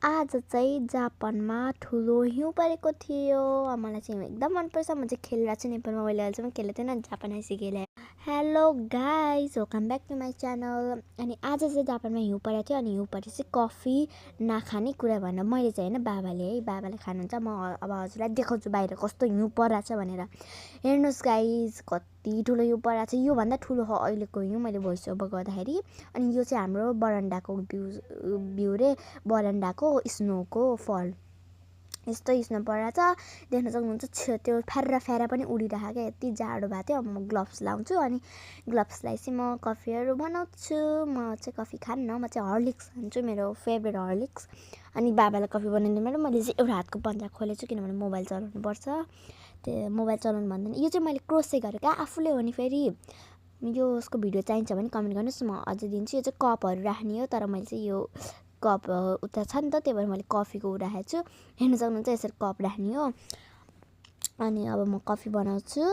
आज चाहिँ जापानमा ठुलो हिउँ परेको थियो। मलाई चाहिँ हिउँ एकदम मनपर्छ। म चाहिँ खेलेर चाहिँ नेपालमा मैले अहिलेसम्म खेलेको थिएन, जापान आइसकेँ। Hello guys, welcome back to my channel. अनि आज चाहिँ जापानमा हिउँ परेको थियो। अनि हिउँ परेपछि कफी नखाने कुरा भनेर मैले चाहिँ होइन, बाबाले खानुहुन्छ। म अब हजुरलाई देखाउँछु बाहिर कस्तो हिउँ परेको छ भनेर। हेर्नुहोस् गाइज, कति ठुलो हिउँ परेको छ। योभन्दा ठुलो हो अहिलेको हिउँ, मैले भोइस ओभर गर्दाखेरि। अनि यो चाहिँ हाम्रो बरन्डाको भ्यू रे, बरन्डाको स्नोको फल। यस्तो स्नो परेको छ, देख्न सक्नुहुन्छ। त्यो फ्यारा पनि उडिरहेको क्या, यति जाडो भएको थियो। अब म ग्लोभ्स लाउँछु अनि ग्लोभ्स लगाएपछि म कफीहरू बनाउँछु। म चाहिँ कफी खान्न, म चाहिँ हर्लिक्स खान्छु, मेरो फेभरेट हर्लिक्स। अनि बाबालाई कफी बनाइदिनु, मैले चाहिँ एउटा हातको पन्जा खोलेछु किनभने मोबाइल चलाउनुपर्छ। त्यो मोबाइल चलाउनु भन्दैन। यो चाहिँ मैले क्रोसे गरेको आफूले हो नि। फेरि यो उसको भिडियो चाहिन्छ भने कमेन्ट गर्नुहोस्, म अझै दिन्छु। यो चाहिँ कपहरू राख्ने हो, तर मैले चाहिँ यो कप उता छ नि त, त्यही भएर मैले कफीको राखेको छु। हेर्न सक्नुहुन्छ, यसरी कप राख्ने हो। अनि अब म कफी बनाउँछु।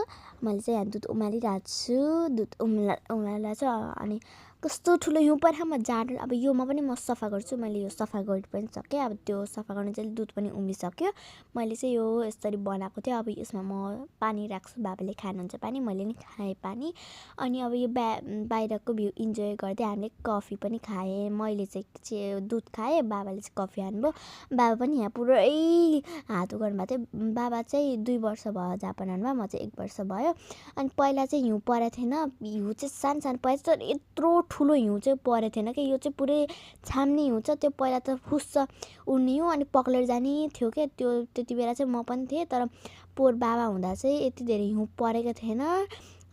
मैले चाहिँ यहाँ दुध उमालिरहेको छु, दुध उमालिरहेको छु। अनि कस्तो ठुलो हिउँ परेको, म जाडो। अब योमा पनि म सफा गर्छु। मैले यो सफा गरि पनि सकेँ। अब त्यो सफा गर्न चाहिँ दुध पनि उम्लिसक्यो। मैले चाहिँ यो यसरी बनाएको थियो। अब यसमा म पानी राख्छु, बाबाले खानुहुन्छ पानी, मैले नि खाएँ पानी। अनि अब यो बाहिरको भ्यू इन्जोय गर्दै हामीले कफी पनि खाएँ। मैले चाहिँ दुध खाएँ, बाबाले चाहिँ कफी खानुभयो। बाबा पनि यहाँ पुरै हात गर्नुभएको थियो। बाबा चाहिँ 2 वर्ष भयो जापान आउनुभयो, म चाहिँ 1 वर्ष भयो। अनि पहिला चाहिँ हिउँ परेको थिएन, हिउँ चाहिँ सानो परेको छ, तर यत्रो ठुलो हिउँ चाहिँ परेको थिएन कि। यो चाहिँ पुरै छाम्ने हिउँ छ। त्यो पहिला त फुस्स उड्ने हिउँ अनि पक्लेर जाने थियो क्या। त्यो त्यति बेला चाहिँ म पनि थिएँ, तर पोहोर बाबा हुँदा चाहिँ यति धेरै हिउँ परेको थिएन।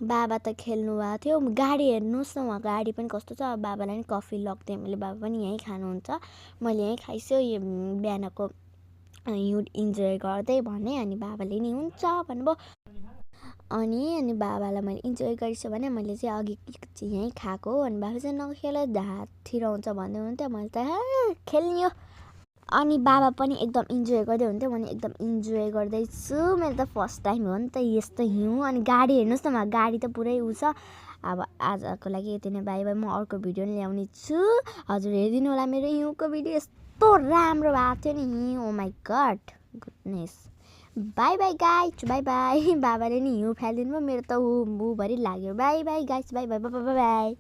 बाबा त खेल्नु भएको थियो। गाडी हेर्नुहोस् न, उहाँ गाडी पनि कस्तो छ। बाबालाई नि कफी लगिदिएँ मैले, बाबा पनि यहीँ खानुहुन्छ। मैले यहीँ खाइसु यो बिहानको हिउँ इन्जोय गर्दै भने। अनि बाबाले नि हुन्छ भन्नुभयो। अनि बाबालाई मैले इन्जोय गरिसु भने मैले चाहिँ अघि चाहिँ यहीँ खाएको हो। अनि बाबा चाहिँ नखेल, हात थिराउँछ भन्दै हुनुहुन्थ्यो। मैले त खेल्ने हो। अनि बाबा पनि एकदम इन्जोय गर्दै हुन्थ्यो, म एकदम इन्जोय गर्दैछु। मेरो त फर्स्ट टाइम हो नि त यस्तो हिउँ। अनि गाडी हेर्नुहोस् न, गाडी त पुरै उ छ। अब आजको लागि यति नै, बाई बाई। म अर्को भिडियो नि ल्याउने छु, हजुर हेरिदिनु होला। मेरो हिउँको भिडियो यस्तो राम्रो भएको थियो नि, oh my god, goodness. Bye bye guys, bye bye. बाबाले नि हिउँ फ्यालिदिनु भयो, मेरो त ऊ भरि लाग्यो। By bye guys, bye by by by.